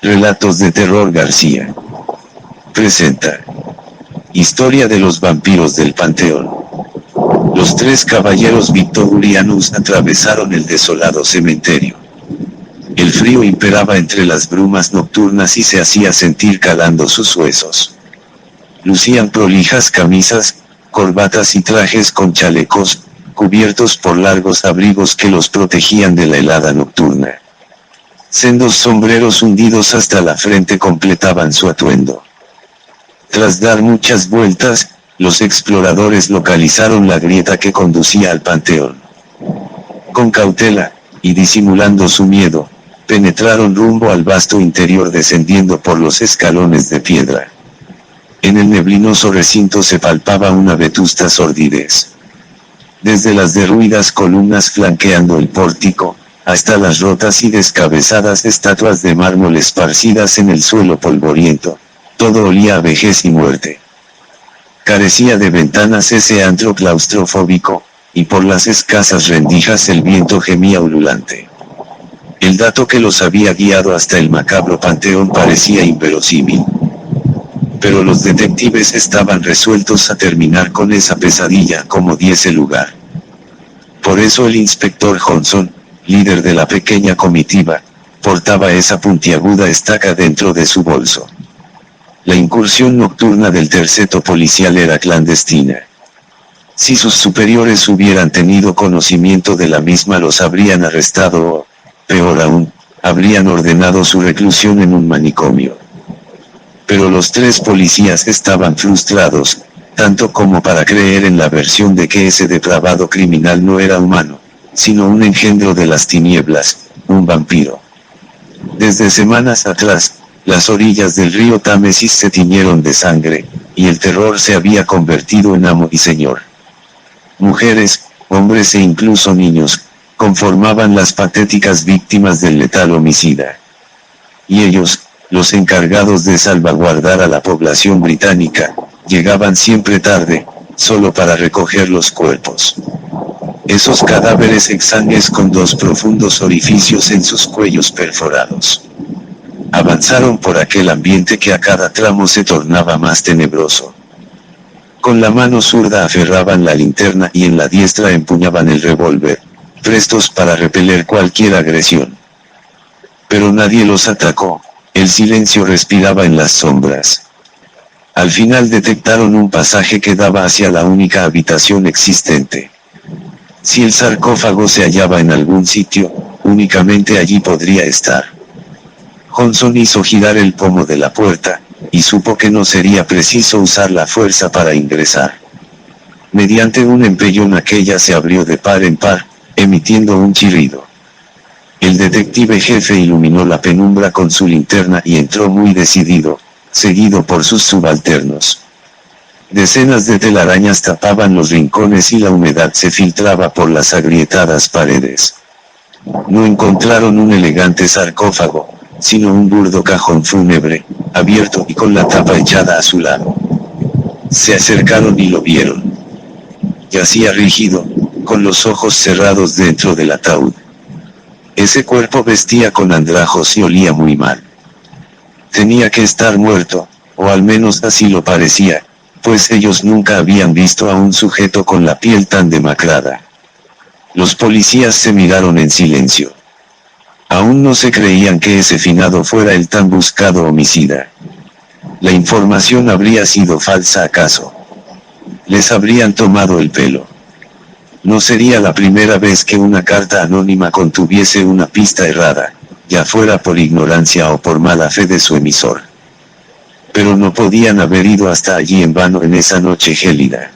Relatos de Terror García presenta Historia de los vampiros del Panteón. Los tres caballeros victorianos atravesaron el desolado cementerio. El frío imperaba entre las brumas nocturnas y se hacía sentir calando sus huesos. Lucían prolijas camisas, corbatas y trajes con chalecos, cubiertos por largos abrigos que los protegían de la helada nocturna. Sendos sombreros hundidos hasta la frente completaban su atuendo. Tras dar muchas vueltas, los exploradores localizaron la grieta que conducía al panteón. Con cautela, y disimulando su miedo, penetraron rumbo al vasto interior descendiendo por los escalones de piedra. En el neblinoso recinto se palpaba una vetusta sordidez. Desde las derruidas columnas flanqueando el pórtico, hasta las rotas y descabezadas estatuas de mármol esparcidas en el suelo polvoriento, todo olía a vejez y muerte. Carecía de ventanas ese antro claustrofóbico, y por las escasas rendijas el viento gemía ululante. El dato que los había guiado hasta el macabro panteón parecía inverosímil. Pero los detectives estaban resueltos a terminar con esa pesadilla como diese lugar. Por eso el inspector Johnson, líder de la pequeña comitiva, portaba esa puntiaguda estaca dentro de su bolso. La incursión nocturna del terceto policial era clandestina. Si sus superiores hubieran tenido conocimiento de la misma los habrían arrestado o, peor aún, habrían ordenado su reclusión en un manicomio. Pero los tres policías estaban frustrados, tanto como para creer en la versión de que ese depravado criminal no era humano, sino un engendro de las tinieblas, un vampiro. Desde semanas atrás, las orillas del río Támesis se tiñeron de sangre, y el terror se había convertido en amo y señor. Mujeres, hombres e incluso niños, conformaban las patéticas víctimas del letal homicida. Y ellos, los encargados de salvaguardar a la población británica, llegaban siempre tarde, solo para recoger los cuerpos. Esos cadáveres exangües con dos profundos orificios en sus cuellos perforados. Avanzaron por aquel ambiente que a cada tramo se tornaba más tenebroso. Con la mano zurda aferraban la linterna y en la diestra empuñaban el revólver, prestos para repeler cualquier agresión. Pero nadie los atacó, el silencio respiraba en las sombras. Al final detectaron un pasaje que daba hacia la única habitación existente. Si el sarcófago se hallaba en algún sitio, únicamente allí podría estar. Johnson hizo girar el pomo de la puerta, y supo que no sería preciso usar la fuerza para ingresar. Mediante un empellón aquella se abrió de par en par, emitiendo un chirrido. El detective jefe iluminó la penumbra con su linterna y entró muy decidido, seguido por sus subalternos. Decenas de telarañas tapaban los rincones y la humedad se filtraba por las agrietadas paredes. No encontraron un elegante sarcófago, sino un burdo cajón fúnebre, abierto y con la tapa echada a su lado. Se acercaron y lo vieron. Yacía rígido, con los ojos cerrados dentro del ataúd. Ese cuerpo vestía con andrajos y olía muy mal. Tenía que estar muerto, o al menos así lo parecía, pues ellos nunca habían visto a un sujeto con la piel tan demacrada. Los policías se miraron en silencio. Aún no se creían que ese finado fuera el tan buscado homicida. ¿La información habría sido falsa acaso? ¿Les habrían tomado el pelo? No sería la primera vez que una carta anónima contuviese una pista errada, ya fuera por ignorancia o por mala fe de su emisor. Pero no podían haber ido hasta allí en vano en esa noche gélida.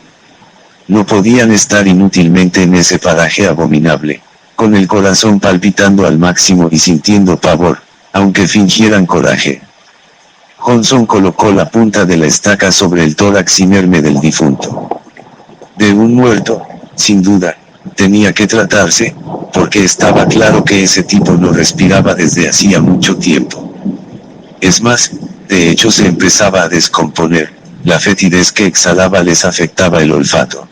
No podían estar inútilmente en ese paraje abominable, con el corazón palpitando al máximo y sintiendo pavor, aunque fingieran coraje. Johnson colocó la punta de la estaca sobre el tórax inerme del difunto. De un muerto, sin duda, tenía que tratarse, porque estaba claro que ese tipo no respiraba desde hacía mucho tiempo. Es más, de hecho se empezaba a descomponer, la fetidez que exhalaba les afectaba el olfato.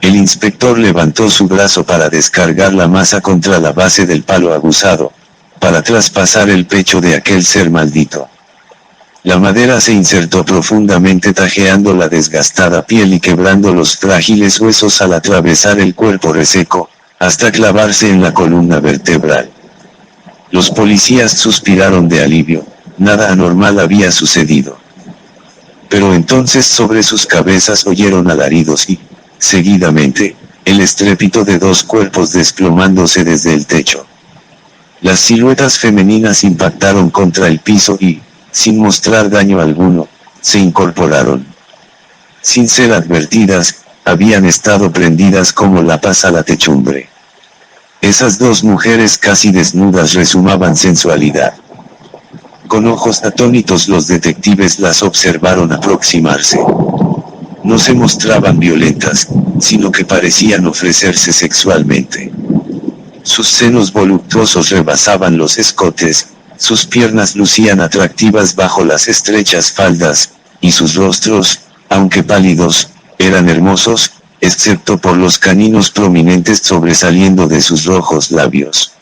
El inspector levantó su brazo para descargar la masa contra la base del palo aguzado, para traspasar el pecho de aquel ser maldito. La madera se insertó profundamente tajeando la desgastada piel y quebrando los frágiles huesos al atravesar el cuerpo reseco, hasta clavarse en la columna vertebral. Los policías suspiraron de alivio, nada anormal había sucedido. Pero entonces sobre sus cabezas oyeron alaridos y, seguidamente, el estrépito de dos cuerpos desplomándose desde el techo. Las siluetas femeninas impactaron contra el piso y, sin mostrar daño alguno, se incorporaron. Sin ser advertidas, habían estado prendidas como lapas a la techumbre. Esas dos mujeres casi desnudas resumaban sensualidad. Con ojos atónitos los detectives las observaron aproximarse. No se mostraban violentas, sino que parecían ofrecerse sexualmente. Sus senos voluptuosos rebasaban los escotes, sus piernas lucían atractivas bajo las estrechas faldas, y sus rostros, aunque pálidos, eran hermosos, excepto por los caninos prominentes sobresaliendo de sus rojos labios.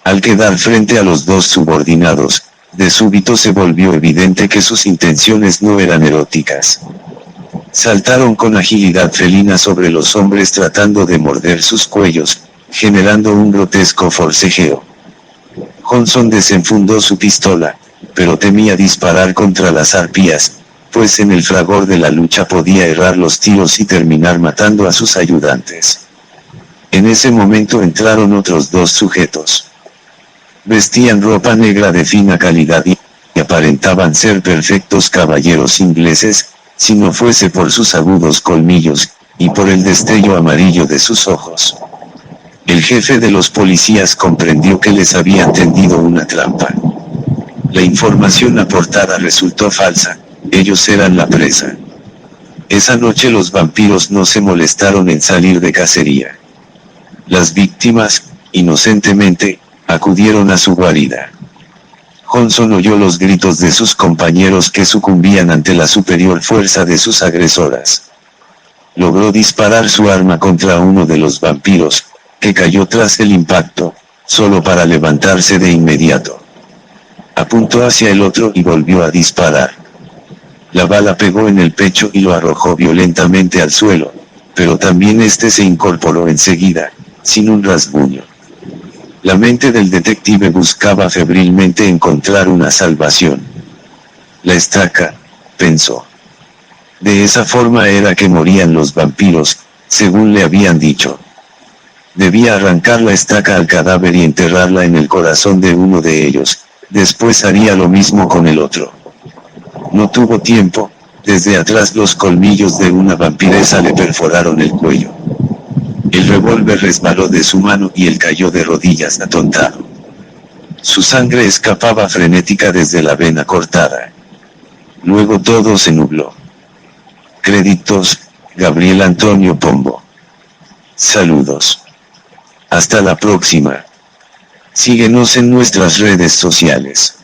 Al quedar frente a los dos subordinados, de súbito se volvió evidente que sus intenciones no eran eróticas. Saltaron con agilidad felina sobre los hombres tratando de morder sus cuellos, generando un grotesco forcejeo. Johnson desenfundó su pistola, pero temía disparar contra las arpías, pues en el fragor de la lucha podía errar los tiros y terminar matando a sus ayudantes. En ese momento entraron otros dos sujetos. Vestían ropa negra de fina calidad y aparentaban ser perfectos caballeros ingleses, si no fuese por sus agudos colmillos, y por el destello amarillo de sus ojos. El jefe de los policías comprendió que les habían tendido una trampa. La información aportada resultó falsa, ellos eran la presa. Esa noche los vampiros no se molestaron en salir de cacería. Las víctimas, inocentemente, acudieron a su guarida. Johnson oyó los gritos de sus compañeros que sucumbían ante la superior fuerza de sus agresoras. Logró disparar su arma contra uno de los vampiros, que cayó tras el impacto, solo para levantarse de inmediato. Apuntó hacia el otro y volvió a disparar. La bala pegó en el pecho y lo arrojó violentamente al suelo, pero también este se incorporó enseguida, sin un rasguño. La mente del detective buscaba febrilmente encontrar una salvación. La estaca, pensó. De esa forma era que morían los vampiros, según le habían dicho. Debía arrancar la estaca al cadáver y enterrarla en el corazón de uno de ellos, después haría lo mismo con el otro. No tuvo tiempo, desde atrás los colmillos de una vampiresa le perforaron el cuello. El revólver resbaló de su mano y él cayó de rodillas atontado. Su sangre escapaba frenética desde la vena cortada. Luego todo se nubló. Créditos, Gabriel Antonio Pombo. Saludos. Hasta la próxima. Síguenos en nuestras redes sociales.